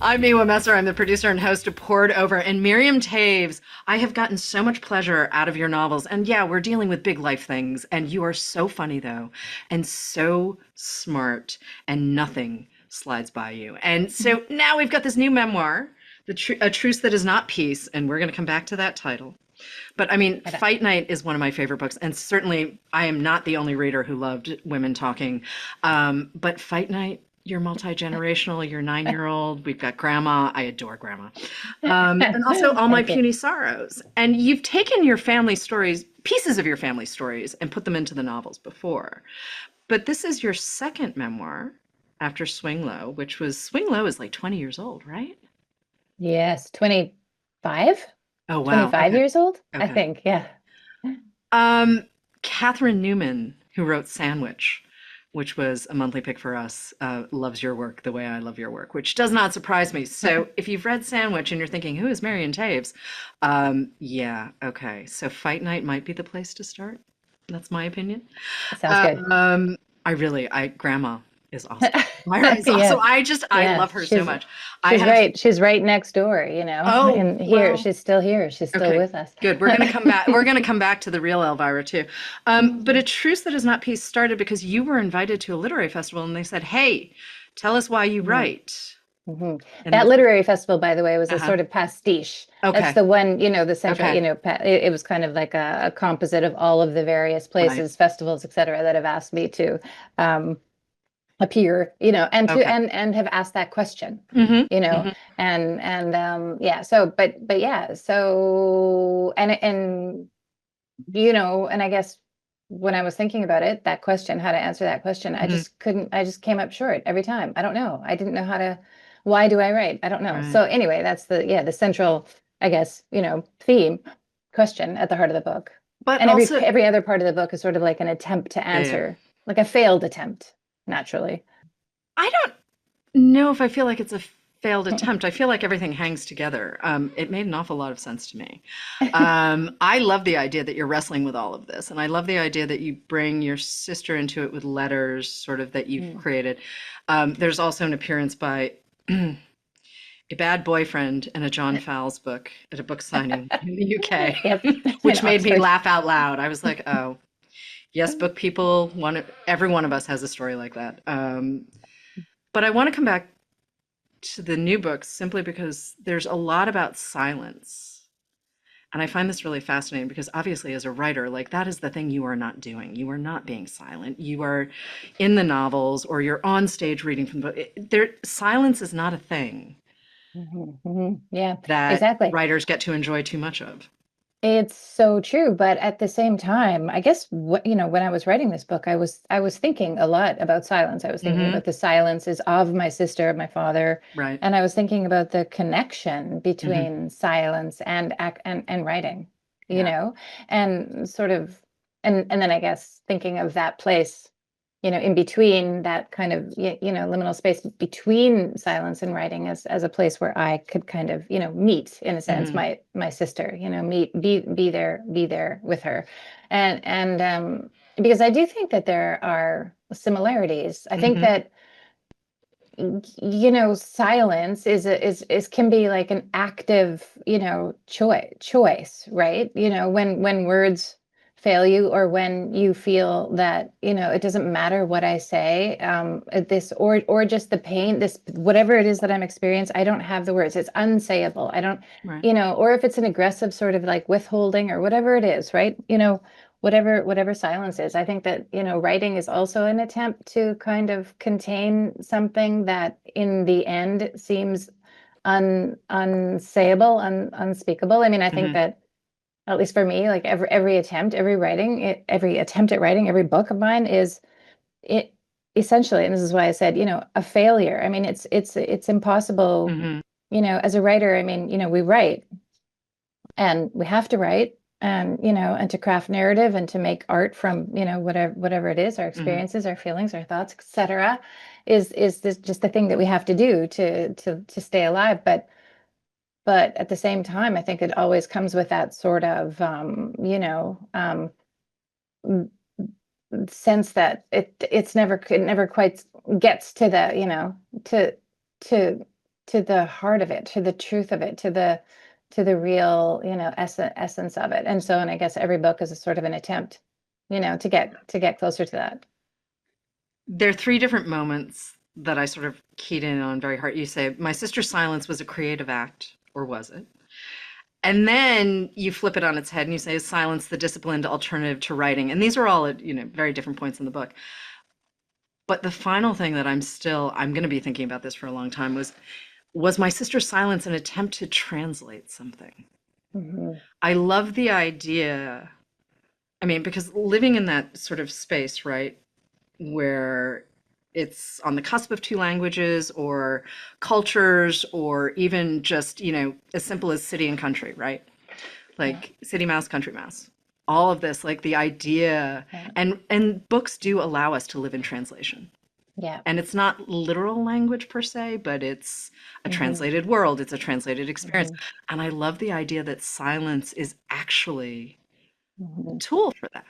I'm Miwa Messer. I'm the producer and host of Poured Over. And Miriam Toews, I have gotten so much pleasure out of your novels. And yeah, we're dealing with big life things. And you are so funny, though, and so smart, and nothing slides by you. And so now we've got this new memoir, A Truce That Is Not Peace. And we're going to come back to that title. But I mean, Fight Night is one of my favorite books. And certainly, I am not the only reader who loved women talking. But Fight Night, you're multi-generational, you're 9-year-old, we've got grandma. I adore grandma. And also All My Thank you. Puny Sorrows. And you've taken your family stories, pieces of your family stories, and put them into the novels before. But this is your second memoir after Swing Low, Swing Low is like 20 years old, right? Yes, 25? Oh, wow. 25 Okay. years old, I Okay. think. Yeah. Um, Catherine Newman, who wrote Sandwich, which was a monthly pick for us, loves your work the way I love your work, which does not surprise me. So if you've read Sandwich and you're thinking, who is Marion Taves? Yeah, okay. So Fight Night might be the place to start. That's my opinion. Sounds good. Grandma is awesome. Myra is awesome. Yeah. I Yeah. love her so much. I She's have, right. She's right next door, oh, and here, well, she's still here. She's still okay, with us. good. We're going to come back. We're going to come back to the real Elvira too. But A Truce That Is Not Peace started because you were invited to a literary festival and they said, "Hey, tell us why you Mhm. write." Mhm. And That this, literary festival, by the way, was a uh-huh. sort of pastiche. That's Okay. the one, the central, Okay. it was kind of like a composite of all of the various Right. places, festivals, et cetera, that have asked me to um, appear, Okay. and have asked that question, Mm-hmm. you know, Mm-hmm. yeah. So, but yeah, so and I guess when I was thinking about it, that question, how to answer that question, I Mm-hmm. just couldn't, I just came up short every time. I don't know. I didn't know how to, why do I write? I don't know. Right. So anyway, that's the central, I guess, theme question at the heart of the book. But And every also, every other part of the book is sort of like an attempt to yeah, yeah. answer, like a failed attempt, naturally. I don't know if I feel like it's a failed attempt. I feel like everything hangs together. It made an awful lot of sense to me. I love the idea that you're wrestling with all of this, and I love the idea that you bring your sister into it with letters, sort of that you've Mm. created. There's also an appearance by a bad boyfriend in a John Fowles book at a book signing in the UK, Yep, in which made me Oxford. laugh out loud. I was like, oh, yes, book people. Every one of us has a story like that. But I want to come back to the new books simply because there's a lot about silence. And I find this really fascinating because obviously as a writer, like that is the thing you are not doing. You are not being silent. You are in the novels or you're on stage reading from the book. Silence is not a thing Mhm, mhm. Yeah, that exactly. writers get to enjoy too much of. It's so true, but at the same time, I guess when I was writing this book, I was thinking a lot about silence. I was thinking Hmm. about the silences of my sister, my father, Right. and I was thinking about the connection Hmm. between silence and writing, Yeah. and sort of and then I guess thinking of that place, in between that kind of liminal space between silence and writing as a place where I could kind of meet in a sense Hmm. my sister, meet be there with her, and because I do think that there are similarities. I think Hmm. that silence is can be like an active choice, right? When words fail you, or when you feel that it doesn't matter what I say, this or just the pain, this whatever it is that I'm experiencing, I don't have the words, it's unsayable, I don't, Right. or if it's an aggressive sort of like withholding or whatever it is, right? Whatever silence is. I think that, writing is also an attempt to kind of contain something that in the end seems unsayable, unspeakable. I mean, I think Hmm. that at least for me, like every attempt at writing, every book of mine is it essentially, and this is why I said, a failure. I mean, it's impossible, Hmm. as a writer. I mean, we write and we have to write, and to craft narrative and to make art from whatever it is, our Hmm. experiences, our feelings, our thoughts, etc., is this just the thing that we have to do to stay alive. But at the same time, I think it always comes with that sort of sense that it never quite gets to the to to the heart of it, to the truth of it, to the real, essence of it. And I guess every book is a sort of an attempt, to get closer to that. There are three different moments that I sort of keyed in on very hard. You say, My sister's silence was a creative act, or was it? And then you flip it on its head and you say, Is silence the disciplined alternative to writing? And these are all at, very different points in the book. But the final thing that I'm going to be thinking about this for a long time was my sister's silence an attempt to translate something? Hmm. I love the idea. I mean, because living in that sort of space, right, where it's on the cusp of two languages or cultures or even just, as simple as city and country, right? Yeah, Like city mouse, country mouse. All of this, like the idea, yeah, and books do allow us to live in translation. yeah. And it's not literal language per se, but it's a Hmm. translated world, it's a translated experience. Hmm. And I love the idea that silence is actually a Hmm. tool for that.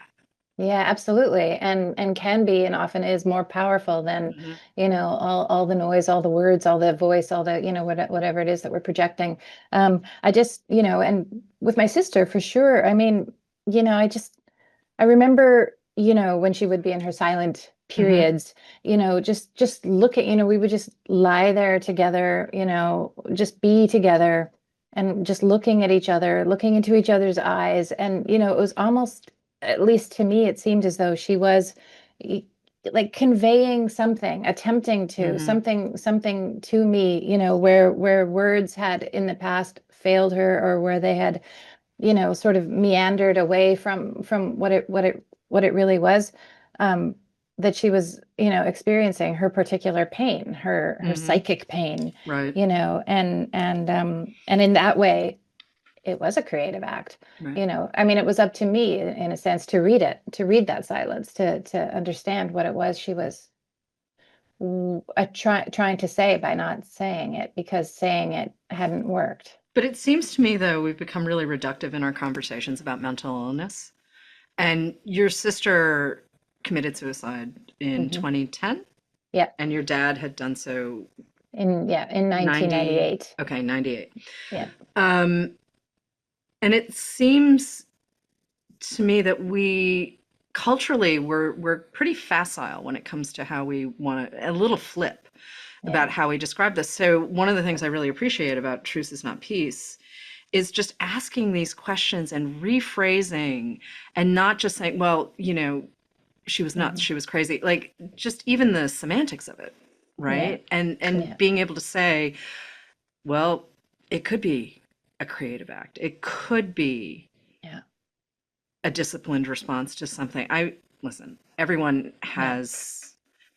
Yeah, absolutely. And can be and often is more powerful than, Mhm. all the noise, all the words, all the voice, all the, whatever it is that we're projecting. I just, and with my sister for sure. I mean, I remember, when she would be in her silent Mhm. periods, just look at, we would just lie there together, just be together and just looking at each other, looking into each other's eyes. And, it was almost, at least to me, it seemed as though she was y- like conveying something, attempting to Mhm. something to me, where words had in the past failed her, or where they had, sort of meandered away from what it really was, um, that she was, experiencing her particular pain, her Mhm. psychic pain, Right. and in that way, it was a creative act. Right. I mean, it was up to me in a sense to read it, to read that silence, to understand what it was she was trying to say by not saying it, because saying it hadn't worked. But it seems to me, though, we've become really reductive in our conversations about mental illness. And your sister committed suicide in Hmm. 2010, Yeah. and your dad had done so In 90, 1998. okay, 98. Yeah. Um, and it seems to me that we culturally we're pretty facile when it comes to how we want to, a little flip about Yeah. how we describe this. So one of the things I really appreciate about Truce is Not Peace is just asking these questions and rephrasing, and not just saying, well, she was nuts, Hmm. she was crazy, like just even the semantics of it, Yeah. right? And Yeah. being able to say, well, it could be a creative act, it could be Yeah. a disciplined response to something. I listen, everyone Yeah. has,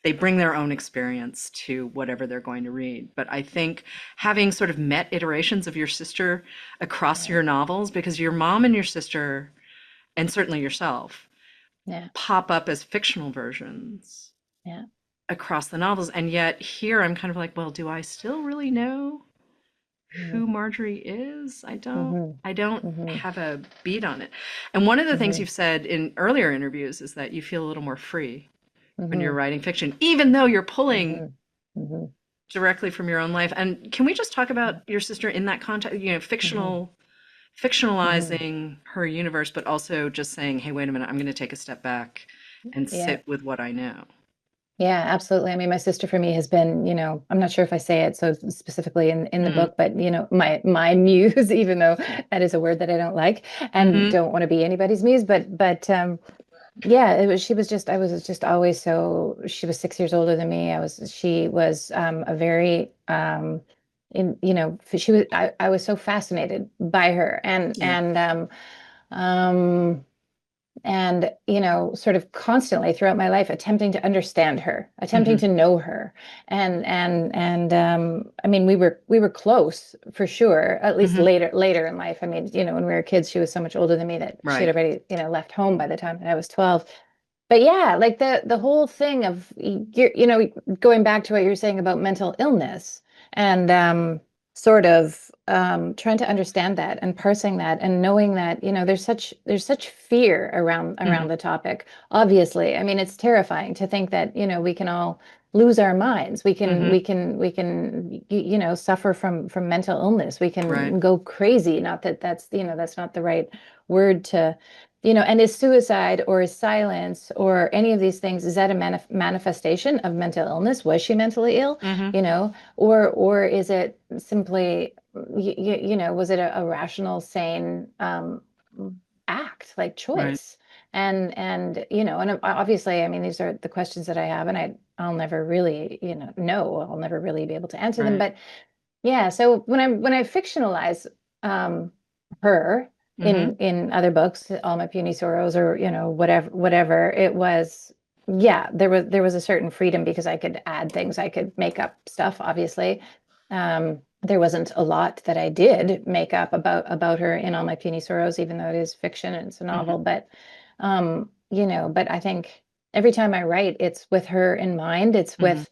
they bring their own experience to whatever they're going to read. But I think having sort of met iterations of your sister across Yeah. your novels, because your mom and your sister, and certainly yourself, Yeah. pop up as fictional versions Yeah. across the novels. And yet here I'm kind of like, well, do I still really know Hmm. who Marjorie is? I don't. Hmm. I don't Hmm. have a beat on it. And one of the things Hmm. you've said in earlier interviews is that you feel a little more free when you're Hmm. writing fiction, even though you're pulling Hmm. Hmm. directly from your own life. And can we just talk about your sister in that context, Hmm. Hmm. fictionalizing her universe, but also just saying, hey, wait a minute, I'm going to take a step back and Yeah. sit with what I know. Yeah, absolutely. I mean, my sister for me has been, I'm not sure if I say it so specifically in the Mm. book, but my muse, even though that is a word that I don't like and Hmm. don't want to be anybody's muse, but yeah, she was just, I was just always so, she was 6 years older than me. She was a very, she was, I was so fascinated by her Yeah. um, sort of constantly throughout my life attempting to understand her, attempting Hmm. to know her. And I mean, we were close for sure, at least Hmm. later in life. I mean, when we were kids, she was so much older than me that she'd Right. already, left home by the time that I was 12. But yeah, like the whole thing of going back to what you're saying about mental illness, and sort of trying to understand that and parsing that, and knowing that there's such fear around Hmm. the topic. Obviously, I mean, it's terrifying to think that we can all lose our minds. We can Hmm. you know, suffer from mental illness. We Right. can go crazy. Not that that's, you know, that's not the right word to, you know, and is suicide or is silence or any of these things, is that a manifestation of mental illness? Was she mentally ill? Hmm. You know, or is it simply, you know, was it a rational, sane act, like Right. choice? And you know, and obviously, I mean, these are the questions that I have, and I'll never really, you know, I'll never really be able to answer them. Right. But yeah, so when I fictionalize um her Hmm. in other books, All My Puny Sorrows, or you know, whatever it was, yeah, there was a certain freedom because I could add things, I could make up stuff, obviously. There wasn't a lot that I did make up about her in All My Puny Sorrows, even though it is fiction and it's a Hmm. novel. But you know, but I think every time I write, it's with her in mind. It's Hmm. with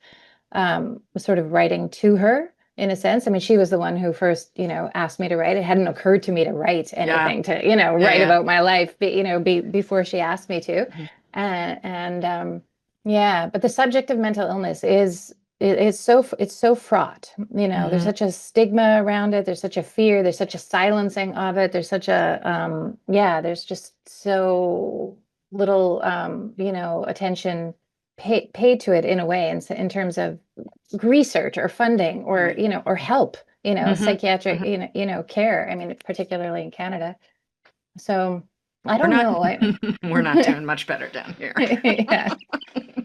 sort of writing to her in a sense. I mean, she was the one who first, you know, asked me to write. It hadn't occurred to me to write Yeah. anything, to, you know, Yeah. write Yeah. about my life, you know, before she asked me to. Mhm. And yeah, but the subject of mental illness it's so fraught. You know, there's Hmm. such a stigma around it. There's such a fear. There's such a silencing of it. There's such a yeah. There's just so little you know, attention paid to it in a way, in terms of research or funding or Right. you know, or help, you know, Hmm. psychiatric, Hmm. you know, care. I mean, particularly in Canada. So I We're don't not know. I we're not doing much better down here. yeah.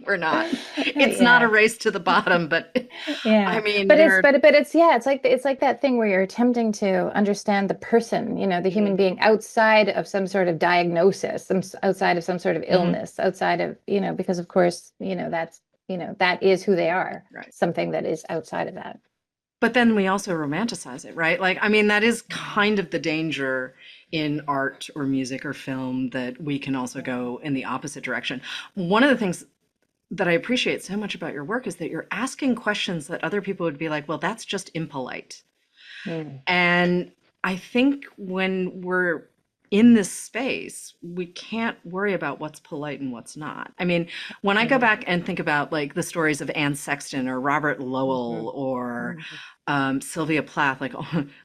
We're not. It's not a Yeah. race to the bottom, but I Yeah. mean, But there. it's yeah, it's like that thing where you're attempting to understand the person, you know, the human Hmm. being outside of some sort of diagnosis, outside of some sort of Hmm. illness, outside of, you know, because of course, you know, that's, you know, that is who they are, Right. something that is outside of that. But then we also romanticize it, right? Like, I mean, that is Yeah. kind of the danger in art or music or film, that we can also Yeah. go in the opposite direction. One of the things that I appreciate so much about your work is that you're asking questions that other people would be like, well, that's just impolite. Mm. And I think when we're in this space, we can't worry about what's polite and what's not. I mean, when I go Mm. back and think about like the stories of Anne Sexton or Robert Mhm. Lowell or Mhm. Sylvia Plath, like,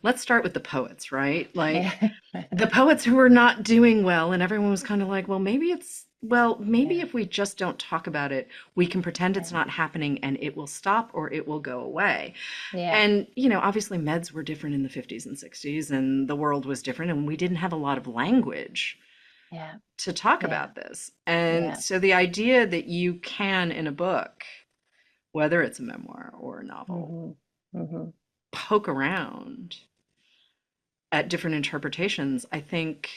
let's start with the poets, right? Like Yeah. the poets who were not doing well, and everyone was kind of like, well, maybe Yeah. if we just don't talk about it, we can pretend it's Yeah. not happening and it will stop or it will go away. Yeah. And, obviously meds were different in the 50s and 60s, and the world was different, and we didn't have a lot of language Yeah. to talk Yeah. about this. And Yeah. so the idea that you can, in a book, whether it's a memoir or a novel, Hmm. Hmm. poke around at different interpretations, I think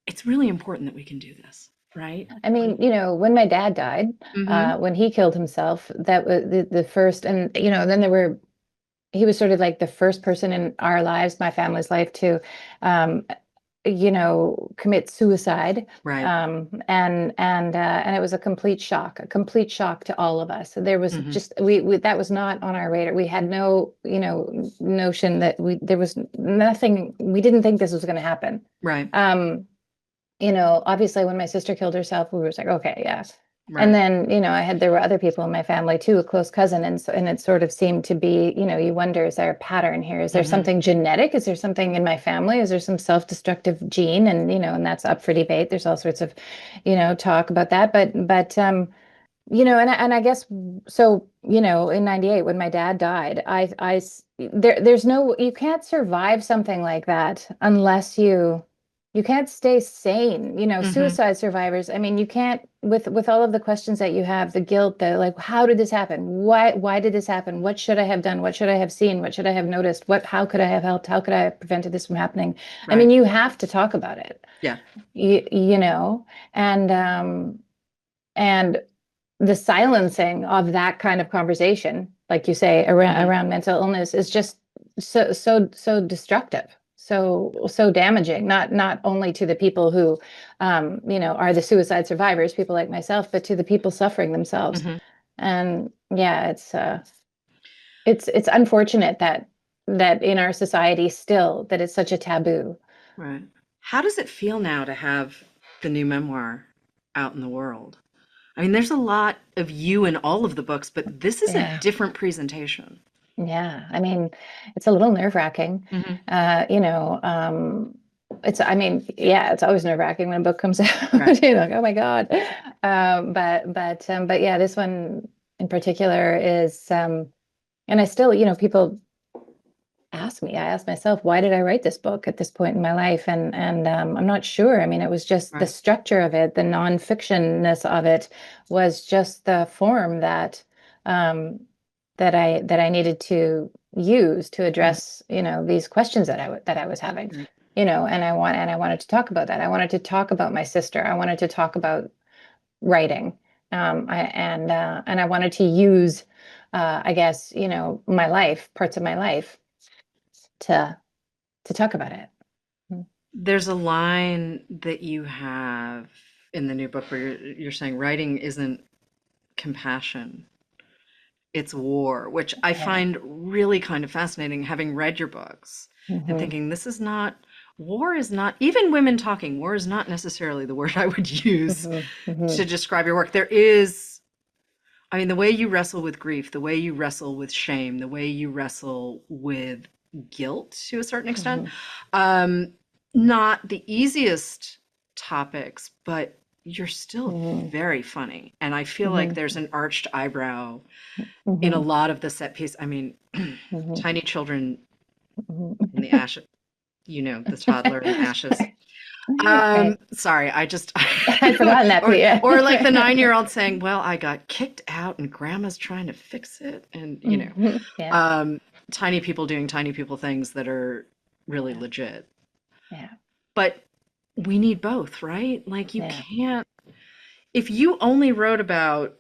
it's really important that we can do this, right? I mean, you know, when my dad died, Mm-hmm. when he killed himself, that was the first, and you know, then he was sort of like the first person in our lives, my family's life, to, um, you know, commit suicide. Right. And it was a complete shock to all of us. There was Mm-hmm. just, we that was not on our radar. We had no, you know, notion that there was nothing, we didn't think this was going to happen. Right. Um, you know, obviously when my sister killed herself, we were like, okay, yes. And Right. then, you know, there were other people in my family too, a close cousin. And so, and it sort of seemed to be, you know, you wonder, is there a pattern here? Is there Mm-hmm. something genetic? Is there something in my family? Is there some self-destructive gene? And, you know, and that's up for debate. There's all sorts of, you know, talk about that. But you know, and I guess so, you know, in 98 when my dad died, there's no, you can't survive something like that unless you can't stay sane. You know, Mm-hmm. suicide survivors, I mean, you can't, with all of the questions that you have, the guilt, the like, how did this happen? Why did this happen? What should I have done? What should I have seen? What should I have noticed? How could I have helped? How could I have prevented this from happening? I Right. mean, you have to talk about it. Yeah. You know, and the silencing of that kind of conversation, like you say, Mm-hmm. around mental illness is just so destructive, so damaging, not only to the people who, you know, are the suicide survivors, people like myself, but to the people suffering themselves. Mm-hmm. And yeah, it's unfortunate that in our society still that it's such a taboo. Right. How does it feel now to have the new memoir out in the world? I mean, there's a lot of you in all of the books, but this is a Yeah. different presentation. Yeah. I mean, it's a little nerve-wracking. Hmm. You know, I mean, yeah, it's always nerve-wracking when a book comes Right. out. You're like, oh my God. But yeah, this one in particular is, and I still, people ask me, I ask myself, why did I write this book at this point in my life? And I'm not sure. I mean, it was just the Right. structure of it, the nonfictionness of it was just the form um, that I needed to use to Mhm. address, these questions that I was having, Right. and I wanted to talk about that. I wanted to talk about my sister. I wanted to talk about writing. And I wanted to use, I guess, my life, parts of my life to talk about it. Mm. There's a line that you have in the new book where you're saying writing isn't compassion, it's war, which I Yeah. find really kind of fascinating, having read your books and Hmm. thinking this is not, war is not, even women talking, war is not necessarily the word I would use Hmm. Hmm. to describe your work. There is, I mean, the way you wrestle with grief, the way you wrestle with shame, the way you wrestle with guilt to a certain extent, Hmm. um, not the easiest topics, but you're still Hmm. very funny. And I feel like Hmm. there's an arched eyebrow in a Hmm. lot of the set piece. I mean, Hmm. tiny children in the Hmm. ashes, the toddler in the ashes. Right. Sorry, I just I'd forgotten that, or Pia. or like the 9-year-old saying, "Well, I got kicked out and grandma's trying to fix it." And, Hmm. Yeah. um, tiny people doing tiny people things that are really Yeah. legit. Yeah. But we need both, right? Like you Yeah. can't if you only wrote about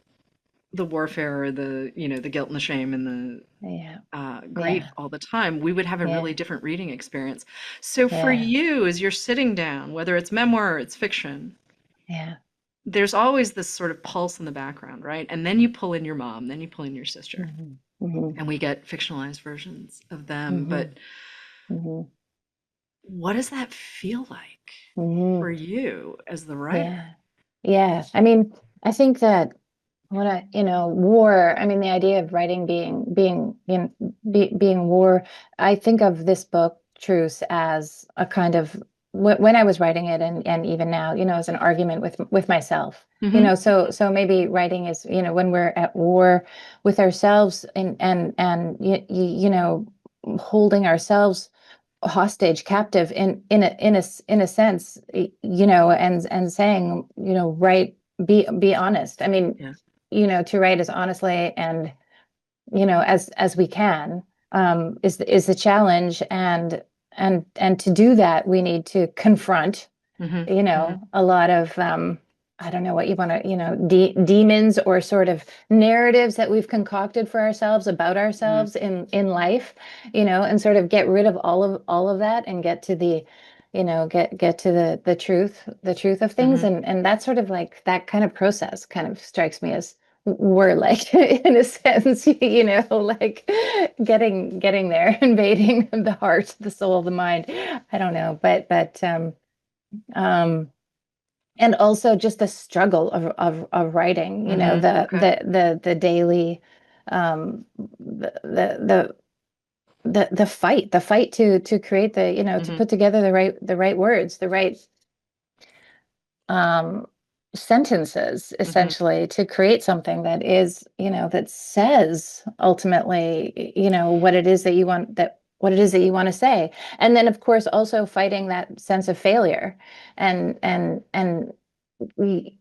the warfare or the guilt and the shame and the Yeah. grief Yeah. all the time, we would have a really Yeah. different reading experience. So for Yeah. you, as you're sitting down, whether it's memoir or it's fiction, Yeah. there's always this sort of pulse in the background, right? And then you pull in your mom, then you pull in your sister, Hmm. Hmm. and we get fictionalized versions of them. Hmm. But Hmm. what does that feel like Hmm. for you as the writer? Yeah. Yeah. I mean, I think that war, I mean, the idea of writing being war, I think of this book, Truce, as a kind of, when I was writing it, and even now, as an argument with myself. Hmm. So maybe writing is, when we're at war with ourselves, and holding ourselves hostage, captive, in a sense, and saying, write, be honest. I mean, Yeah. to write as honestly and, as we can, is the challenge. And to do that, we need to confront, Hmm. Hmm. a lot of, I don't know what you want to, demons, or sort of narratives that we've concocted for ourselves about Hmm. ourselves in life, and sort of get rid of all of that, and get to the, get to the truth of things. Hmm. And that's sort of like, that kind of process kind of strikes me as we're like, in a sense, like getting there, invading the heart, the soul, the mind. I don't know, um and also just the struggle of writing, Hmm. Okay. the daily, the the fight to create, to Hmm. put together the right words, the right, um sentences, Hmm. essentially, to create something that is, that says ultimately, what it is that you want to say. And then, of course, also fighting that sense of failure, and we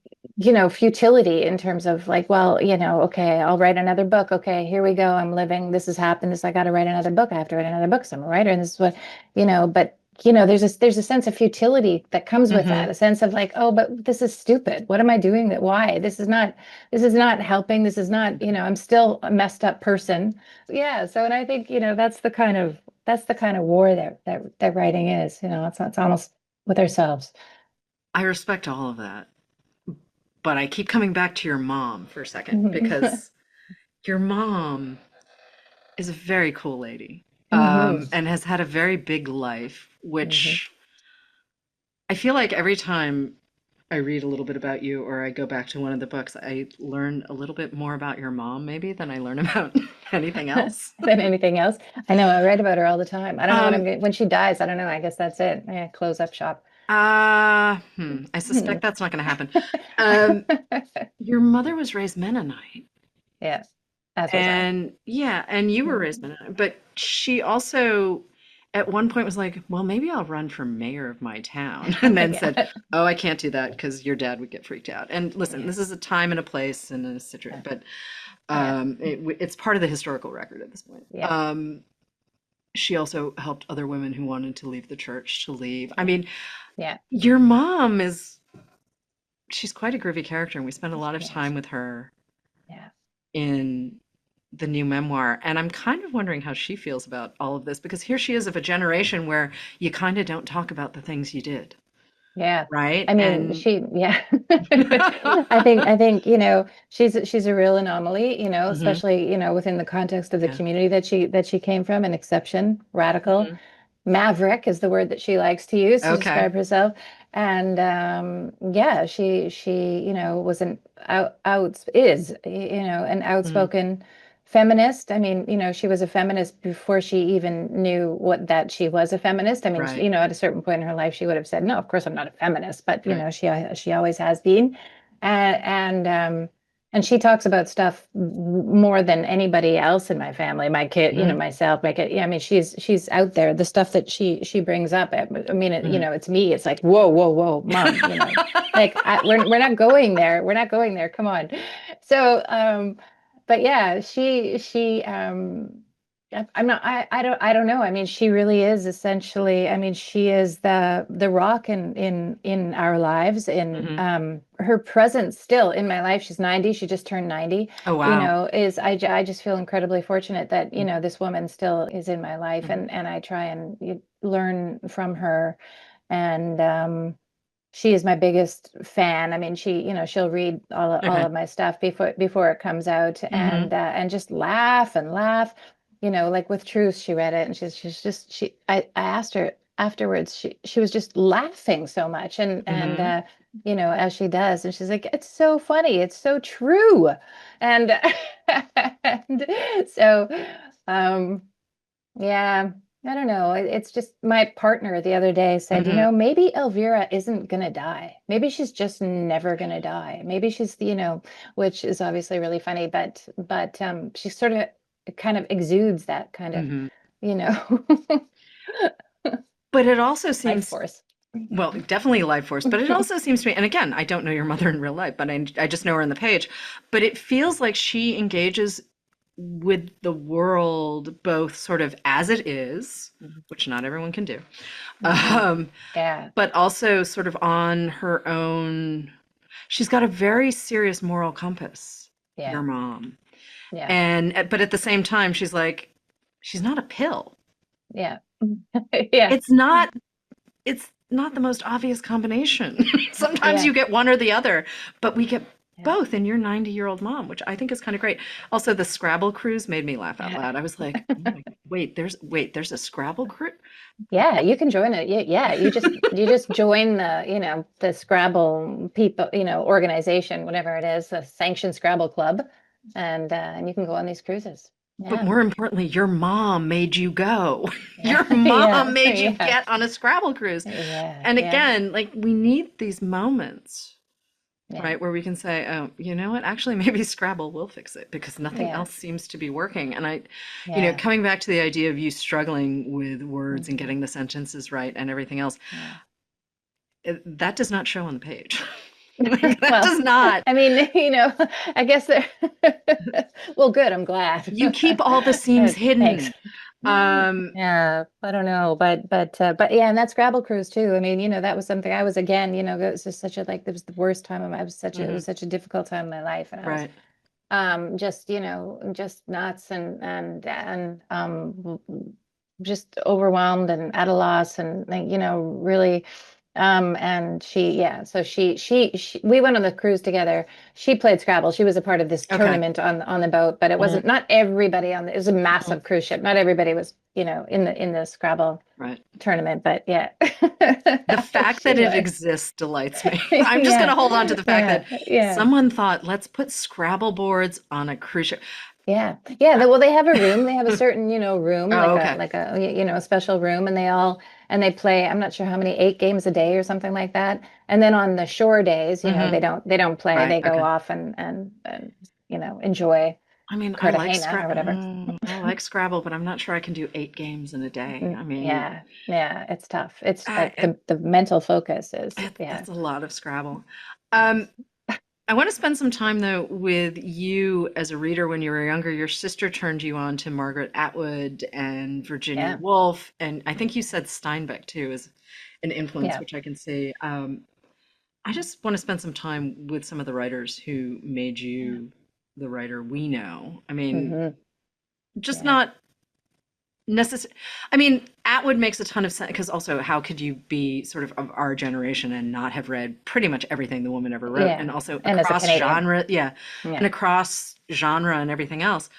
futility, in terms of like, well, okay, I'll write another book. Okay, here we go. I'm living, this has happened, this, I got to write another book. I have to write another book, so I'm a writer, and this is what, but there's a sense of futility that comes with Hmm. that, a sense of like, oh, but this is stupid, what am I doing, that why this is not helping, this is not, I'm still a messed up person. Yeah, so, and I think, that's the kind of war that writing is, it's almost with ourselves. I respect all of that, but I keep coming back to your mom for a second Hmm. because your mom is a very cool lady, Hmm. and has had a very big life, Hmm. which I feel like every time. I read a little bit about you or I go back to one of the books, I learn a little bit more about your mom maybe than I learn about anything else. than anything else. I know I write about her all the time. I don't know what I'm Um, going when she dies. I don't know. I guess that's it. Yeah, close up shop. I Hmm. suspect that's not going to happen. Um, your mother was raised Mennonite. Yes, as was I. And yeah, and you were raised Mhm. Mennonite, but she also at one point was like, well, maybe I'll run for mayor of my town. And then said, Yeah, oh, I can't do that because your dad would get freaked out. And listen, yeah, this is a time and a place and a situation, yeah, but yeah, it's part of the historical record at this point. yeah, She also helped other women who wanted to leave the church to leave. I yeah, mean, yeah. your mom is, she's quite a groovy character, and we spend a lot of She is. time with her Yeah. in the new memoir. And I'm kind of wondering how she feels about all of this because here she is of a generation where you kind of don't talk about the things you did, Yeah. right? I mean, And she, yeah. I think, she's a real anomaly, hmm, especially, within the context of the yeah. community that she came from, an exception, radical. Hmm. Maverick is the word that she likes to use to Okay. describe herself. And yeah, she, was an Hmm. outspoken feminist. I mean, she was a feminist before she even knew what that she was a feminist. I mean, Right. at a certain point in her life, she would have said, "No, of course I'm not a feminist," but Right. she always has been. And she talks about stuff more than anybody else in my family. My kid, Hmm. myself, my kid. Yeah, I mean, she's out there. The stuff that she brings up. I mean, Hmm. it's me. It's like, whoa, whoa, whoa, mom. Like we're not going there. We're not going there. Come on. So, but yeah, I'm not I don't know. I mean, she really is essentially, I mean, she is the rock in our lives, in Hmm. her presence still in my life. She's 90, she just turned 90, Oh, wow. is I just feel incredibly fortunate that, this woman still is in my life, Mhm. and I try and learn from her. And she is my biggest fan. I mean, she'll read all Okay. of my stuff before it comes out, Hmm. and just laugh and laugh. Like with Truce, she read it, and she's just I asked her afterwards. She was just laughing so much, and Hmm. as she does, and she's like, "It's so funny, it's so true," and and so um yeah, I don't know. It's just, my partner the other day said, Hmm. maybe Elvira isn't gonna die. Maybe she's just never gonna die. Maybe she's, which is obviously really funny, but she sort of kind of exudes that kind of, Hmm. you know, But it also life seems, force. well, definitely a life force, but it also seems to me, and again, I don't know your mother in real life, but I just know her on the page, but it feels like she engages with the world both sort of as it is, which not everyone can do, Hmm. um, Yeah, but also sort of on her own. She's got a very serious moral compass, your yeah, mom. yeah, And but at the same time, she's like, she's not a pill. yeah, yeah, It's not it's not the most obvious combination. Sometimes yeah, you get one or the other, but we get yeah, both in your 90-year-old mom, which I think is kind of great. Also, the Scrabble cruise made me laugh out yeah. loud. I was like, oh my, wait, there's a Scrabble cruise? Yeah, you can join it. Yeah, yeah. You just join the Scrabble people, organization, whatever it is, the sanctioned Scrabble club, and you can go on these cruises. But Yeah. more importantly, your mom made you go. Yeah. Your mom Yeah. made you Yeah. get on a Scrabble cruise. Yeah. And Yeah. again, like we need these moments, Yeah. right, where we can say, oh, you know what? Actually, maybe Scrabble will fix it because nothing Yeah. else seems to be working. And Yeah. coming back to the idea of you struggling with words and Hmm. getting the sentences right and everything else, Yeah. that does not show on the page. Like, that Well, does not. I mean, I guess they're well, good. I'm glad. You keep all the seams Thanks. hidden. Um, Yeah, I don't know, but yeah, and that Scrabble cruise too. I mean, that was something I was, again, it was just such a, like, it was the worst time of my, it mhm, was such a difficult time in my life, and I was right. just, just nuts, and just overwhelmed and at a loss, and like, really And so we went on the cruise together. She played Scrabble. She was a part of this Okay. tournament on the boat, but it Mhm, wasn't, not everybody on it was a mhm. massive cruise ship. Not everybody was, in the Scrabble Right. tournament, but yeah. The fact She that it was. exists delights me. I'm just going Yeah. to hold on to the fact that Yeah. someone thought, let's put Scrabble boards on a cruise ship. Yeah. Yeah. Uh, Well, they have a room. They have a certain, room, Oh, okay. a special room, and they play, I'm not sure how many, 8 games a day or something like that. And then on the shore days, Hmm. they don't play. Right. They go Okay. off and enjoy I mean, Cartagena or whatever. I like Scrabble, but I'm not sure I can do 8 games in a day. I mean, Yeah. Yeah. It's tough. It's I, it, the mental focus is, yeah. that's a lot of Scrabble. Um, Yes. I want to spend some time though with you as a reader when you were younger. Your sister turned you on to Margaret Atwood and Virginia Yeah. Woolf, and I think you said Steinbeck too is an influence, Yeah. which I can see. I just want to spend some time with some of the writers who made Yeah. you the writer we know. I mean, Hmm. just Yeah. not necessary. I mean, Atwood makes a ton of sense because also, how could you be sort of our generation and not have read pretty much everything the woman ever wrote, Yeah. and also And as a across Canadian. genre, yeah, and Yeah. across genre and everything else.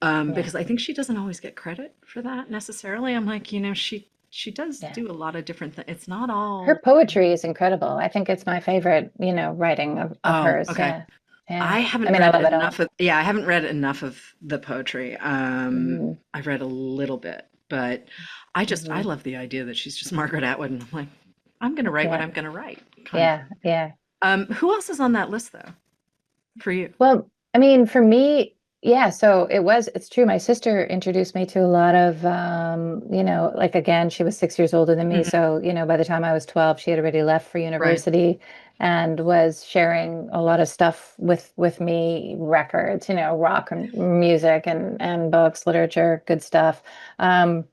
Yeah. Because I think she doesn't always get credit for that necessarily. I'm like, she does Yeah. do a lot of different things. It's not Her all. poetry is incredible. I think it's my favorite, writing of Oh, hers. okay. Yeah. Yeah. I I haven't mean, I read love it all. enough of, yeah, I haven't read enough of the poetry. Hmm. I've read a little bit, but I Hmm. love the idea that she's just Margaret Atwood, and I'm like, I'm gonna write what Yeah. I'm gonna write, kind of Yeah. thing. Yeah. Who else is on that list though, for you? Well, I mean, for me, yeah, so it's true. My sister introduced me to a lot of, like, again, she was 6 years older than me. Hmm. So, by the time I was 12, she had already left for Right. university and was sharing a lot of stuff with me, records, rock and music and books, literature, good stuff. Um,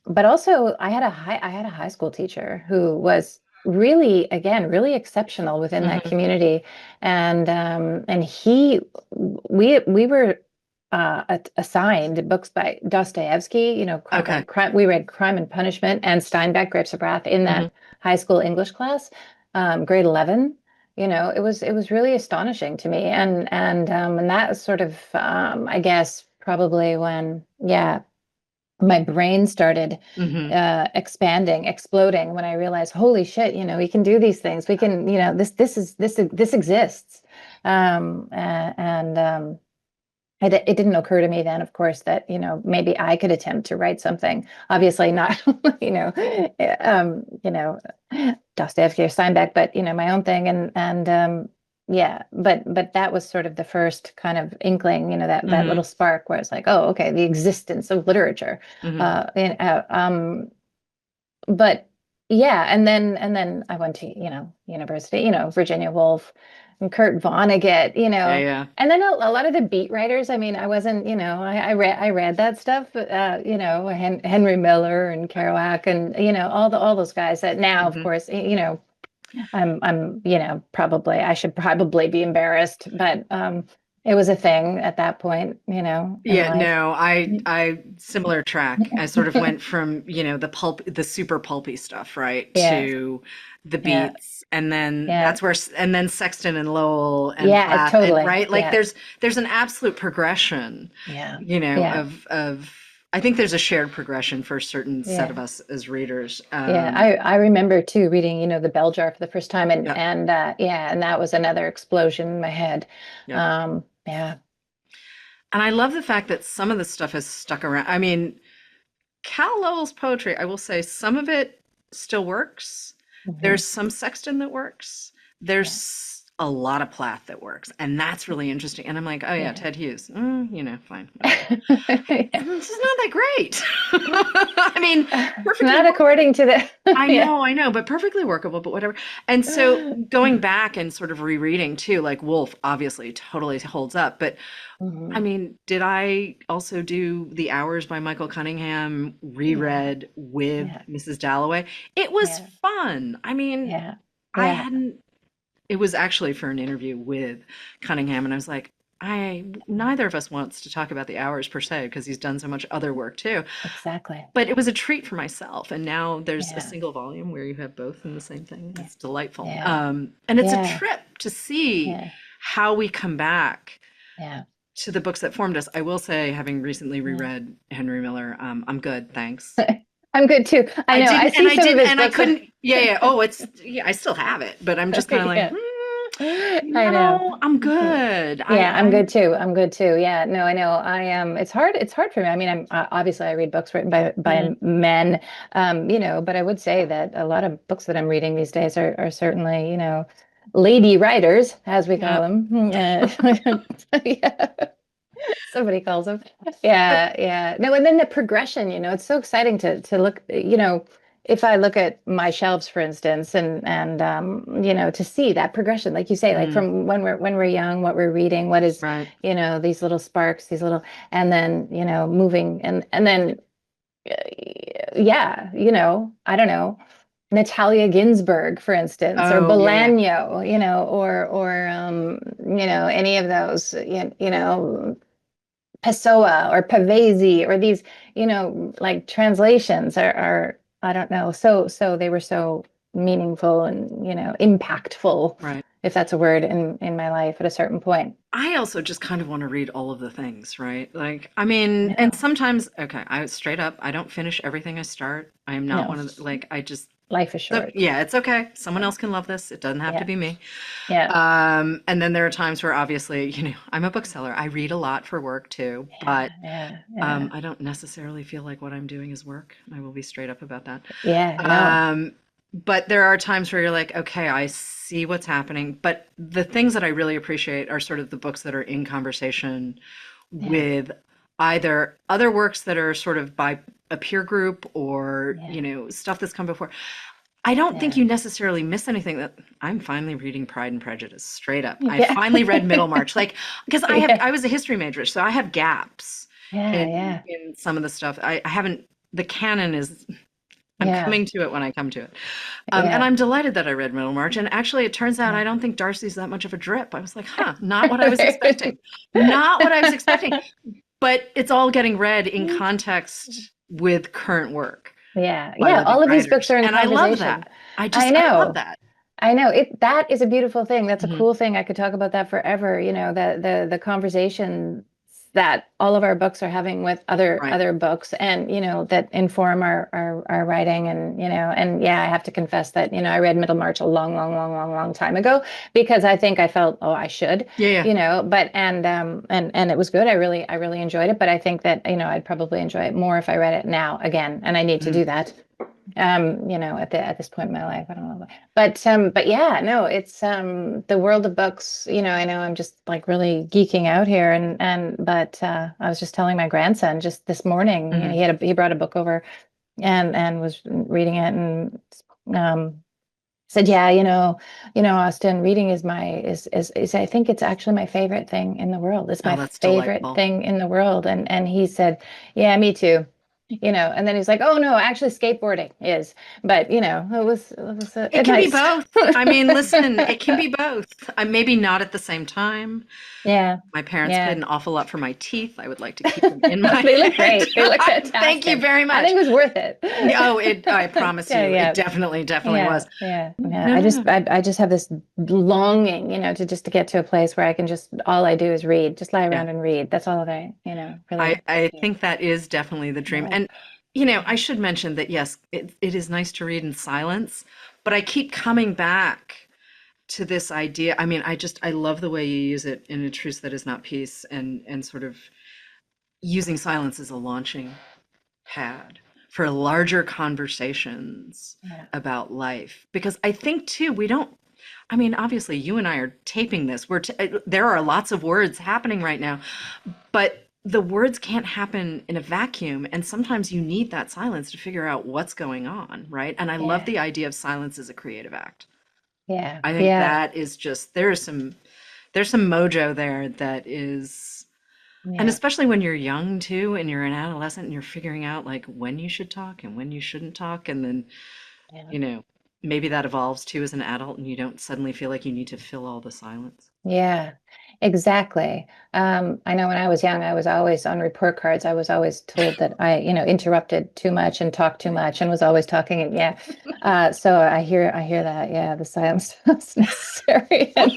but also I had a high school teacher who was really, again, really exceptional within that Hmm. community. And we were assigned books by Dostoevsky, Okay. we read Crime and Punishment and Steinbeck, Grapes of Wrath in Hmm. that high school English class, grade 11. It was really astonishing to me. And that was sort of, I guess, probably when, yeah, my brain started Hmm. expanding, exploding, when I realized, holy shit, we can do these things. We can, this exists. And it didn't occur to me then, of course, that, maybe I could attempt to write something. Obviously not, um, you know, Dostoevsky or Steinbeck, but, my own thing. And yeah, but that was sort of the first kind of inkling, that Hmm. little spark where it's like, oh, okay, the existence of literature. Hmm. But yeah, and then I went to, university, Virginia Woolf and Kurt Vonnegut, Yeah, yeah. and then a lot of the beat writers. I mean, I wasn't, I read that stuff, but Henry Miller and Kerouac and, all those guys that now, of Hmm. course, I'm, probably, I should probably be embarrassed, but it was a thing at that point, in Yeah, life. no, I similar track. I sort of went from, the super pulpy stuff, right, Yeah, to the yeah, beats, and then yeah, and then Sexton and Lowell and yeah, Plath, and totally. right, like Yeah, there's an absolute progression, yeah, yeah, of I think there's a shared progression for a certain set of yeah. us as readers. Yeah, I remember too reading, the Bell Jar for the first time, and Yeah, yeah, and that was another explosion in my head. yeah. Yeah, And I love the fact that some of this stuff has stuck around. I mean, Cal Lowell's poetry, I will say some of it still works. hmm, There's some Sexton that works. yeah, There's a lot of Plath that works. And that's really interesting. And I'm like, oh yeah, yeah, Ted Hughes. Fine, whatever. yeah. And this is not that great. I mean, perfectly Not according to the yeah. I know, but perfectly workable, but whatever. And so going back and sort of rereading too, like Wolf obviously totally holds up, but I Hmm. mean, did I also do The Hours by Michael Cunningham, Yeah, reread with yeah, Mrs. Dalloway? It was yeah, fun. I mean, yeah, I yeah, hadn't, it was actually for an interview with Cunningham, and I was like, I neither of us wants to talk about the hours per se because he's done so much other work too. Exactly. But it was a treat for myself, and now there's a Yeah. single volume where you have both in the same thing. Yeah. It's delightful, Yeah. and it's a Yeah. trip to see Yeah. how we come back Yeah. to the books that formed us. I will say, having recently Yeah. reread Henry Miller, I'm good, thanks. I'm good too. I know. I see I some of didn't, his and I books. couldn't. Yeah, yeah. Oh, it's yeah. I still have it, but I'm just kind of like, Yeah. I know. I'm good. Yeah, I'm I'm good too. I'm good too. Yeah, no, I know. I it's hard. It's hard for me. I mean, I'm obviously I read books written by mhm, men, but I would say that a lot of books that I'm reading these days are certainly, lady writers, as we yeah. call them. Yeah. Somebody calls them. But Yeah, yeah. No, and then the progression, it's so exciting to look, if I look at my shelves, for instance, and to see that progression, like you say, like mhm, from when we're young, what we're reading, what is, right. these little sparks, these little, and then, moving and then uh, yeah, I don't know, Natalia Ginsburg, for instance, or Oh, yeah, yeah. Bolaño, or any of those, Pessoa or Pavese or these, like translations are I don't know, so they were so meaningful and, impactful, Right. if that's a word in my life at a certain point. I also just kind of want to read all of the things, right? Like, I I mean, and know. sometimes, okay, I straight up, I don't finish everything I start. I am not No, one of the, like, I just, life is so, short. yeah, it's okay. Someone Yeah. else can love this. It doesn't have to Yeah. be me. Yeah. And then there are times where obviously, I'm a bookseller. I read a lot for work too, Yeah. but Yeah. Yeah. I don't necessarily feel like what I'm doing is work. I will be straight up about that. Yeah. No. Um, but there are times where you're like, okay, I see what's happening. But the things that I really appreciate are sort of the books that are in conversation Yeah. with either other works that are sort of by a peer group or, Yeah. stuff that's come before. I don't think Yeah. you necessarily miss anything. That I'm finally reading Pride and Prejudice straight up. I Yeah. finally read Middlemarch, like, because Yeah. I was a history major, so I have gaps Yeah. Yeah. in some of the stuff. I haven't, the canon is, I'm Yeah. coming to it when I come to it. And Yeah. I'm delighted that I read Middlemarch. And actually, it turns out I Yeah. don't think Darcy's that much of a drip. I was like, huh, not what I was expecting. Not what I was expecting. But it's all getting read in context with current work Yeah, by yeah, living all of these books writers. are in And I love conversation. that. I I love know. that. I know it. That is a beautiful thing. That's a Mhm. cool thing. I could talk about that forever. The conversations that all of our books are having with other Right. other books, and that inform our writing. And yeah, I have to confess that I read Middlemarch a long, long, long, long, long time ago because I think I felt, oh, I should, Yeah, yeah. but and it was good. I really enjoyed it, but I think that I'd probably enjoy it more if I read it now again, and I need to Mhm. do that at this point in my life. I don't know. But yeah, no, it's the world of books, I know I'm just like really geeking out here but I was just telling my grandson just this morning, Mhm. he brought a book over and was reading it and um said, yeah, Austen, reading is I think it's actually my favorite thing in the world. It's Oh, my that's favorite delightful. thing in the world. And he said, yeah, me too. And then he's like, oh no, actually skateboarding is, but it was It a can be nice. both. I mean, listen, it can be both. Maybe not at the same time. Yeah, My parents paid yeah. an awful lot for my teeth. I would like to keep them in my They look head. great. They look Thank you fantastic. very I much. think it was worth it. Oh, I promise Yeah, you, it yeah. definitely, definitely Yeah, was. yeah, yeah. No, I no, just no. I just have this longing, to get to a place where I can just all I do is read, just lie Yeah. around and read. That's all that really. I think that is definitely the dream. Yeah. And, I should mention that, yes, it is nice to read in silence, but I keep coming back to this idea. I mean, I love the way you use it in A Truce That Is Not Peace, and sort of using silence as a launching pad for larger conversations Yeah. about life. Because I think too, we don't, I mean, obviously you and I are taping this. There are lots of words happening right now, but the words can't happen in a vacuum. And sometimes you need that silence to figure out what's going on, right? And I love Yeah. the idea of silence as a creative act. Yeah. I think Yeah. that is just, there's some mojo there that is, and Yeah. especially when you're young too, and you're an adolescent and you're figuring out like when you should talk and when you shouldn't talk. And then, Yeah. you know, maybe that evolves too as an adult and you don't suddenly feel like you need to fill all the silence. Yeah. Exactly. I know when I was young, I was always on report cards. I was always told that I, interrupted too much and talked too much and was always talking. And yeah, so I hear that. Yeah, the silence is necessary, and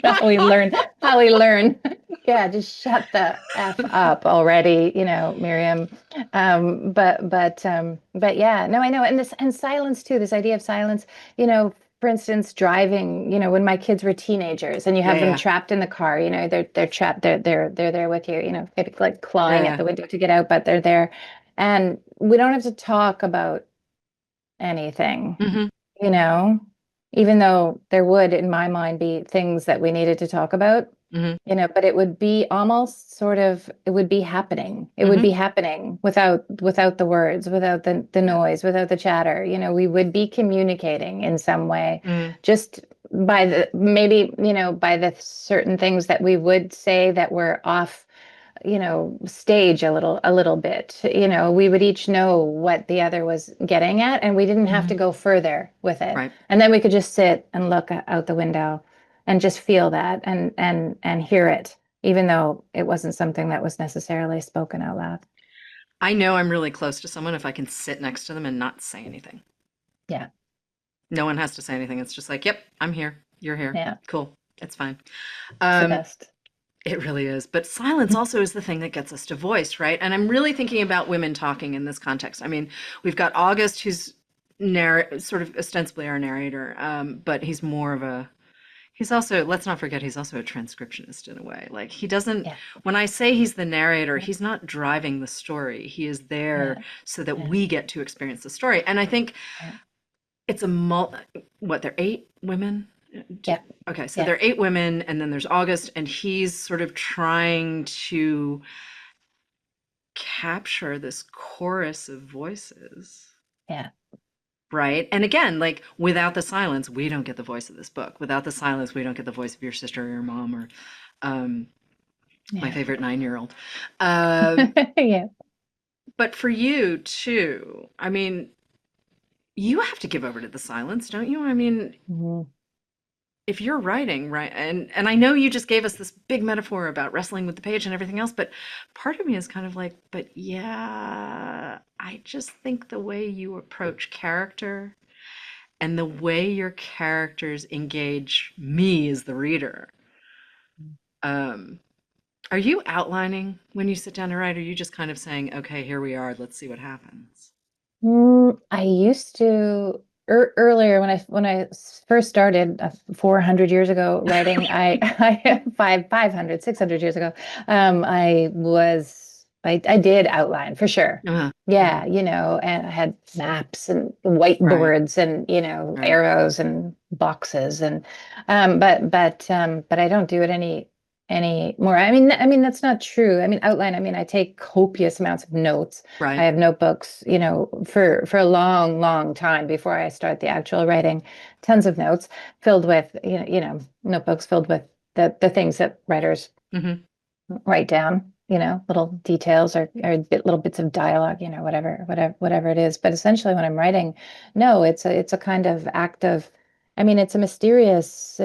how we learn. Yeah, just shut the F up already, Miriam. But yeah, no, I know, and silence too. This idea of silence, you know, for instance, driving, when my kids were teenagers and you Yeah, have them yeah, trapped in the car, they're trapped, they're there with you, maybe like clawing at yeah. the window to get out, but they're there. And we don't have to talk about anything, Hmm. you know, even though there would, in my mind, be things that we needed to talk about, Hmm. but it would be almost sort of, it would be happening. It would Hmm. be happening without the words, without the Yeah. noise, without the chatter. We would be communicating in some way, Mm. just by the maybe, by the certain things that we would say that were off, stage a little bit. We would each know what the other was getting at, and we didn't have to Hmm. go further with it. Right. And then we could just sit and look out the window and just feel that and hear it, even though it wasn't something that was necessarily spoken out loud. I know I'm really close to someone if I can sit next to them and not say anything. Yeah, No one has to say anything. It's just like, yep, I'm here. You're here. yeah, Cool. It's fine. it's the Um, best. it really is. But silence also is the thing that gets us to voice, right? And I'm really thinking about women talking in this context. I mean, we've got August, who's sort of ostensibly our narrator, but he's more of a he's also, let's not forget, he's also a transcriptionist in a way. Like he doesn't, Yeah, when I say he's the narrator, yeah, he's not driving the story. He is there yeah, so that yeah, we get to experience the story. And I think yeah, it's what, they're eight women? yeah, Okay, so yeah, there are eight women, and then there's August, and he's sort of trying to capture this chorus of voices. yeah, Right. And again, like without the silence, we don't get the voice of this book. Without the silence, we don't get the voice of your sister or your mom or um, my yeah. favorite 9 year old. Um, Yeah. but for you too, I mean, you have to give over to the silence, don't you? I mean, Mhm. if you're writing, right, and I know you just gave us this big metaphor about wrestling with the page and everything else, but part of me is kind of like, but yeah, I just think the way you approach character and the way your characters engage me as the reader. Um, are you outlining when you sit down to write? Or are you just kind of saying, okay, here we are, let's see what happens? I used to earlier when I first started 400 years ago writing. I 500 600 years ago. I did outline for sure. Uh-huh. Yeah, Hmm. and I had maps and Right, whiteboards and right. arrows and boxes and but I don't do it anymore. I mean that's not true. I mean outline. I mean I take copious amounts of notes. I Right. have notebooks, for a long, long time before I start the actual writing. Tons of notes filled with, notebooks filled with the things that writers Hmm. write down, little details or little bits of dialogue, whatever it is. But essentially, when I'm writing, no, it's a kind of act of, I mean, it's a mysterious,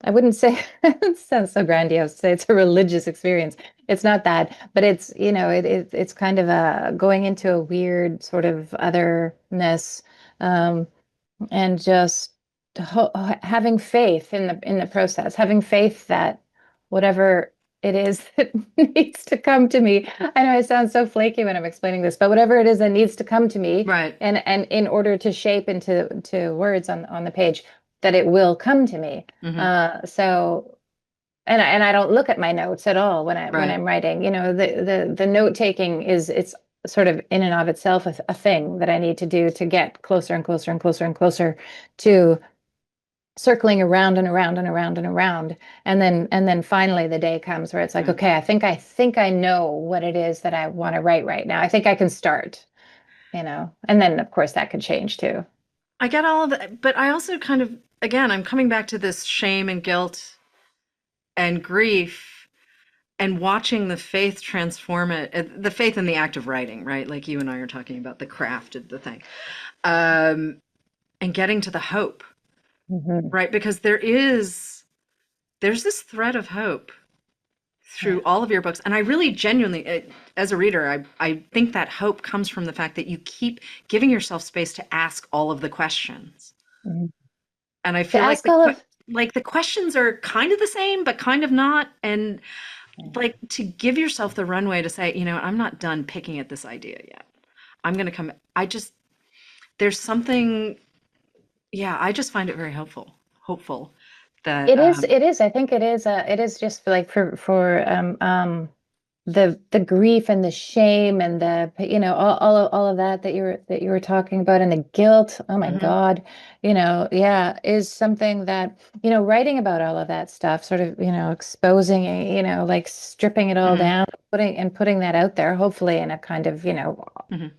I wouldn't say it sounds so grandiose to say it's a religious experience. It's not that, but it's, it's kind of a going into a weird sort of otherness, um, and just having faith in the process, having faith that whatever it is that needs to come to me. I know I sound so flaky when I'm explaining this, but whatever it is that needs to come to me, Right. and in order to shape into to words on the page, that it will come to me. Hmm. So and I don't look at my notes at all when Right. I'm writing. The note taking it's sort of in and of itself a thing that I need to do to get closer and closer and closer and closer to circling around and around and around and around. And then finally the day comes where it's like, Right. okay, I think I know what it is that I want to write right now. I think I can start, And then of course that could change too. I get all of that, but I also kind of, again, I'm coming back to this shame and guilt and grief and watching the faith transform it, the faith in the act of writing, right? Like you and I are talking about the craft of the thing, um, and getting to the hope, Hmm. right? Because there's this thread of hope through all of your books. And I really genuinely, as a reader, I think that hope comes from the fact that you keep giving yourself space to ask all of the questions. Mhm. And I To feel like ask all of, the questions are kind of the same, but kind of not. And like to give yourself the runway to say, I'm not done picking at this idea yet. I'm going to come. There's something, yeah, I just find it very hopeful that, it is, I think it is just like the grief and the shame and the all of that that you were talking about, and the guilt, oh my mhm, God, yeah, is something that writing about all of that stuff, sort of exposing it, like stripping it all mhm, down, putting that out there, hopefully in a kind of mhm.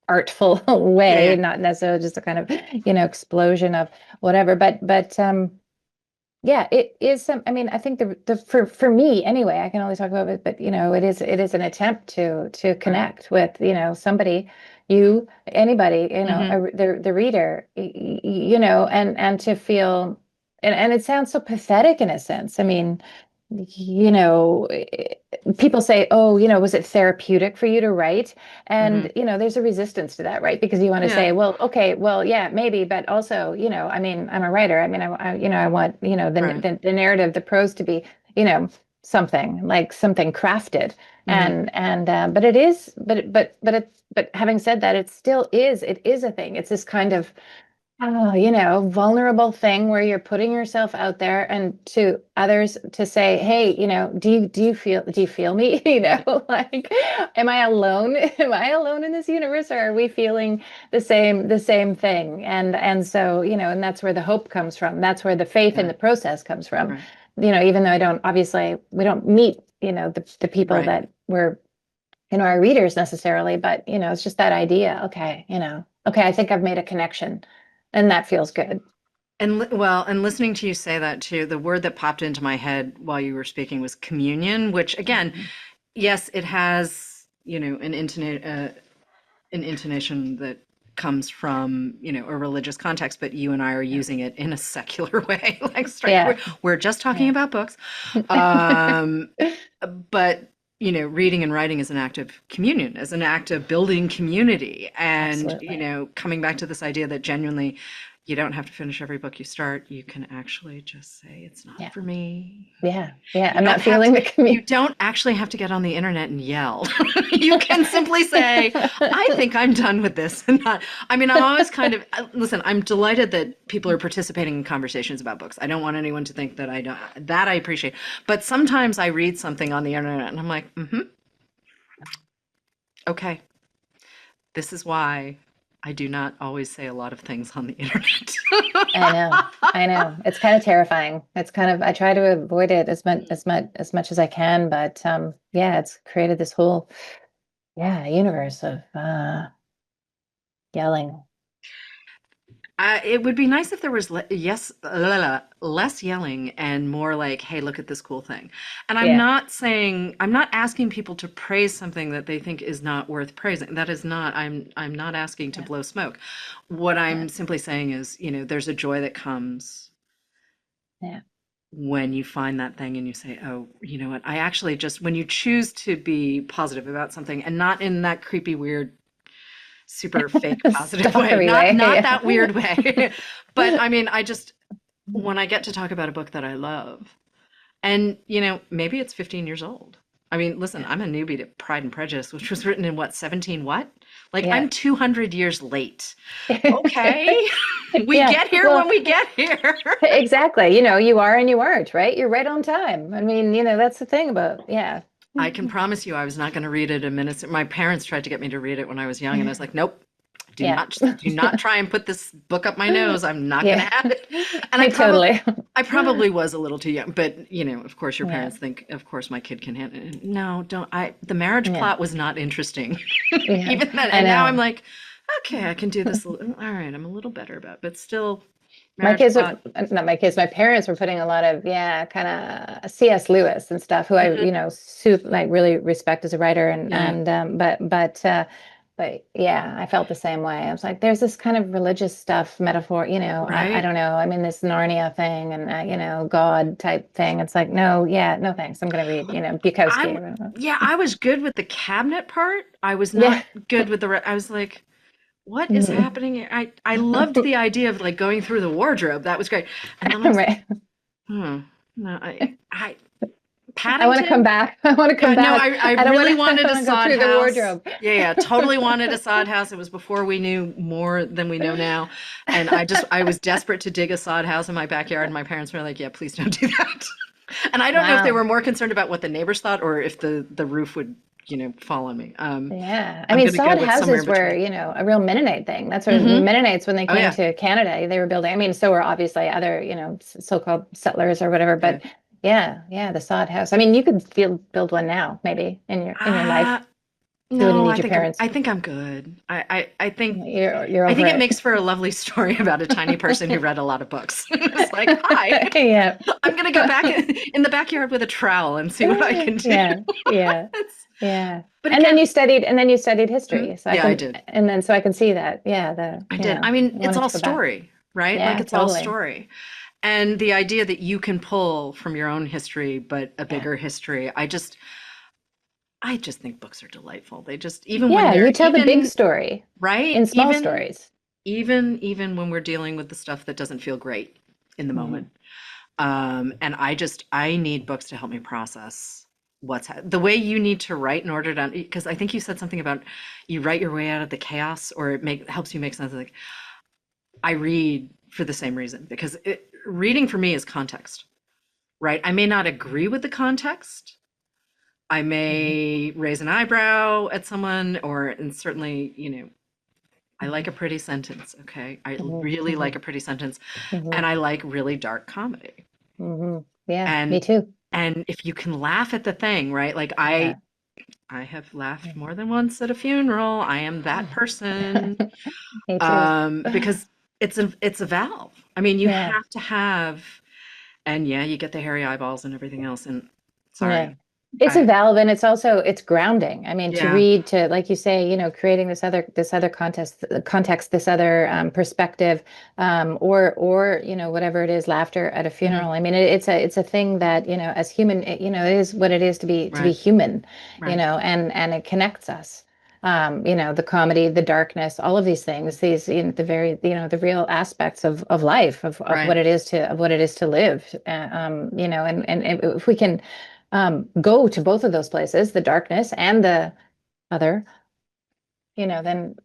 artful Yeah, way, yeah. not necessarily just a kind of explosion of whatever, but yeah, it is some. I mean, I think the for me anyway, I can only talk about it, but it is an attempt to Right. connect with somebody, anybody, Mhm. the reader, and to feel, and it sounds so pathetic in a sense. I mean, you know, eh, people say, "Oh, was it therapeutic for you to write?" Mhm. And there's a resistance to that, right? Because you want to Yeah. say, "Well, okay, well, yeah, maybe," but also, I mean, I'm a writer. I mean, I want, Right. the narrative, the prose to be, you know, something crafted, Mhm. but it is, but having said that, it is a thing. It's this kind of vulnerable thing where you're putting yourself out there and to others to say, hey, do you feel me? Like, am I alone? Am I alone in this universe, or are we feeling the same thing? And so, and that's where the hope comes from. That's where the faith in Yeah. the process comes from. Right. Even though obviously we don't meet, the people Right. that we're our readers necessarily, but it's just that idea. Okay, okay, I think I've made a connection, and that feels good. And well, and listening to you say that too, the word that popped into my head while you were speaking was communion, which again, Mhm. yes, it has, an intonation that comes from, a religious context, but you and I are Yeah, using it in a secular way. Like straight, we're, yeah, we're just talking yeah. about books. Um, but reading and writing is an act of communion, as an act of building community, and Absolutely. coming back to this idea that genuinely you don't have to finish every book you start. You can actually just say it's not Yeah, for me. yeah, yeah. You I'm don't not have feeling to, the you community. don't actually have to get on the internet and yell. You can simply say, I think I'm done with this. And not, I mean, I'm always kind of, listen, I'm delighted that people are participating in conversations about books. I don't want anyone to think that I don't, that I appreciate. But sometimes I read something on the internet and I'm like, okay, this is why I do not always say a lot of things on the internet. I know, I know. It's kind of terrifying. It's kind of I try to avoid it as much as I can, but yeah, it's created this whole universe of yelling. It would be nice if there was less yelling and more like, "Hey, look at this cool thing." And Yeah, I'm not asking people to praise something that they think is not worth praising. That is not, I'm not asking to yeah, blow smoke. What yeah, I'm simply saying is, there's a joy that comes yeah. when you find that thing and you say, "Oh, you know what? I actually just," when you choose to be positive about something and not in that creepy, weird super fake positive way, Stalkery not way. that weird way. But I mean, I just, when I get to talk about a book that I love, and maybe it's 15 years old. I mean, listen, Yeah, I'm a newbie to Pride and Prejudice, which was written in what, 17 what? Like yeah. I'm 200 years late. Okay. We Yeah. get here when Well, we get here. exactly. You are and you aren't, right? You're right on time. I mean, that's the thing about, yeah. I can promise you I was not going to read it a minute. My parents tried to get me to read it when I was young and I was like, "Nope. Yeah. Do not try and put this book up my nose. I'm not going Yeah. to have it." And Totally. I probably was a little too young, but of course your Yeah. parents think, of course my kid can handle it. No, don't. The marriage Yeah. plot was not interesting. Yeah. Even then, I and now I'm know. like, okay, I can do this. All right, I'm a little better about, but still My marriage kids are plot. not my kids, my parents were putting a lot of, kind of C.S. Lewis and stuff, who I, Mhm. like really respect as a writer, and Yeah. but But yeah, I felt the same way. I was like, there's this kind of religious stuff, metaphor, I Right? don't know. I mean, this Narnia thing and, God type thing. It's like, no, yeah, no thanks. I'm going to read, Bukowski. Yeah, I was good with the cabinet part. I was Yeah. not good with I was like, what is Mhm. happening? I loved the idea of like going through the wardrobe. That was great. And then I was like, Right. no, I I want to come Paddington. back. I want to come Yeah, no, back. I I don't want really to, I wanted don't a want to go sod through the house. wardrobe. Yeah, yeah, totally wanted a sod house. It was before we knew more than we know now. And I was desperate to dig a sod house in my backyard. And my parents were like, yeah, please don't do that. And I don't know if they Wow. were more concerned about what the neighbors thought or if the roof would, fall on me. Yeah. I I'm mean, going to go sod with somewhere in houses were, between. a real Mennonite thing. That's what Hmm. Mennonites, when they Oh, came yeah. to Canada, they were building. I mean, so were obviously other, so-called settlers or whatever. Right. But yeah, yeah, the sod house. I mean, you could build one now, maybe in your life. Uh, You wouldn't no, need your parents. I think I'm good. You're I over think it it. makes for a lovely story about a tiny person who read a lot of books. It's like, hi, Yeah. I'm gonna go back in the backyard with a trowel and see what I can do. Yeah. Yeah. It's, Yeah. but And then again, you studied history. So yeah, I did. I can see that. Yeah, I did. I mean, it's wanted all to go back. story, right? Like Yeah, it's all totally. story. And the idea that you can pull from your own history, but a Yeah. bigger history, I just think books are delightful. They just, even when Yeah, they're you tell the big even story right, in small stories. even when we're dealing with the stuff that doesn't feel great in the Hmm. moment. And I need books to help me process the way you need to write in order to, because I think you said something about you write your way out of the chaos, or helps you make sense. Like I read for the same reason, because reading for me is context, right? I may not agree with the context. I Hmm. may raise an eyebrow at someone, and certainly, I like Hmm. a pretty sentence. Okay. I Hmm. really Hmm. like a pretty sentence, Hmm. and I like really dark comedy. Hmm. Yeah, me And too. if you can laugh at the thing, right? Like Yeah. I have laughed more than once at a funeral. I am that person. Me too. Because it's a valve. I mean, you Yeah. have to have, and yeah, you get the hairy eyeballs and everything else. And Yeah. sorry, It's a I valve, and it's grounding. I mean, to yeah, read, to, like you say, creating this other context, this other perspective, or whatever it is, laughter at a mhm, funeral. I mean, it's a thing that, as human, it is what it is to be right, human, right, and it connects us. The comedy, the darkness, all of these things, these, the very, the real aspects of life, of right. what it is to live. And if we can go to both of those places, the darkness and the other, then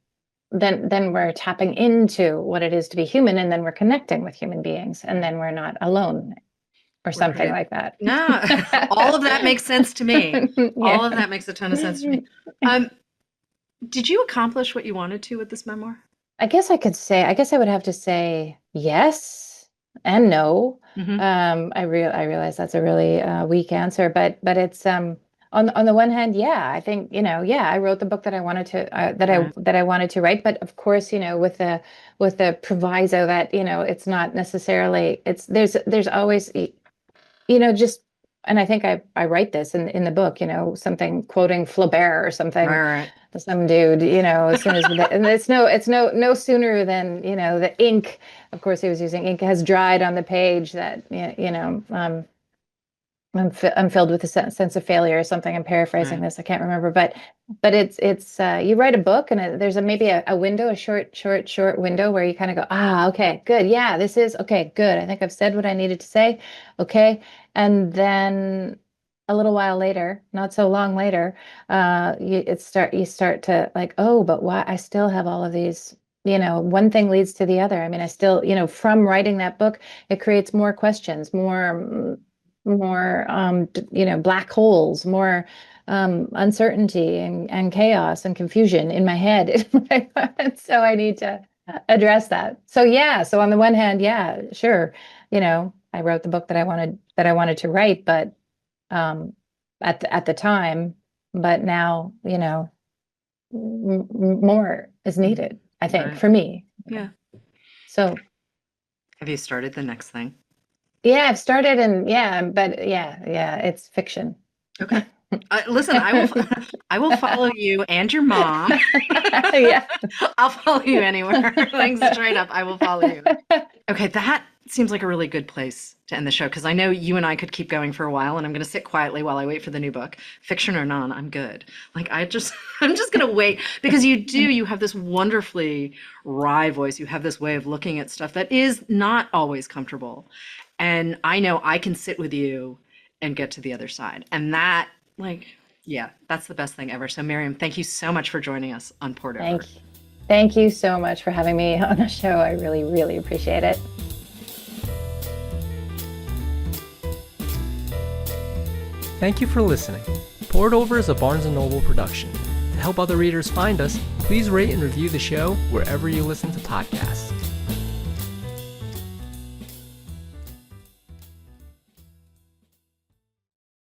we're tapping into what it is to be human, and then we're connecting with human beings, and then we're not alone, or We're something creative. like that. No, all of that makes sense to me. All Yeah. of that makes a ton of sense to me. Um, did you accomplish what you wanted to with this memoir? I guess I would have to say yes and no. Hmm. I realize that's a really weak answer, but it's on the one hand, yeah, I think, yeah, I wrote the book that I wanted to Right. that I wanted to write, but of course, with the proviso that, it's not necessarily, there's always, just, and I think I write this in the book, something quoting Flaubert or something, Right. some dude, as soon as and it's no sooner than, the ink, of course he was using ink, has dried on the page, that, I'm filled with a sense of failure or something. I'm paraphrasing Right. this. I can't remember, but it's you write a book, and there's maybe a window, a short window, where you kind of go, okay, good, yeah, this is okay, good. I think I've said what I needed to say, okay, and then a little while later, not so long later, you start to like, oh, but why I still have all of these. One thing leads to the other. I mean, I still, from writing that book, it creates more questions, more black holes, more uncertainty and chaos and confusion in my head. So I need to address that. So yeah, so on the one hand, yeah, sure, I wrote the book that I wanted to write, but at the time, but now, more is Mhm. needed, I think, Right. for me. Yeah. So Have you started the next thing? yeah, I've started, and yeah, but yeah, yeah, it's fiction. Okay. Listen, I will follow you and your mom. Yeah. I'll follow you anywhere. Like straight up, I will follow you. Okay, that seems like a really good place to end the show because I know you and I could keep going for a while, and I'm going to sit quietly while I wait for the new book, fiction or non. I'm good. Like I'm just going to wait because you have this wonderfully wry voice. You have this way of looking at stuff that is not always comfortable, and I know I can sit with you and get to the other side, and that like. Yeah, that's the best thing ever. So, Miriam, thank you so much for joining us on Poured Over. Thank you so much for having me on the show. I really, really appreciate it. Thank you for listening. Poured Over is a Barnes & Noble production. To help other readers find us, please rate and review the show wherever you listen to podcasts.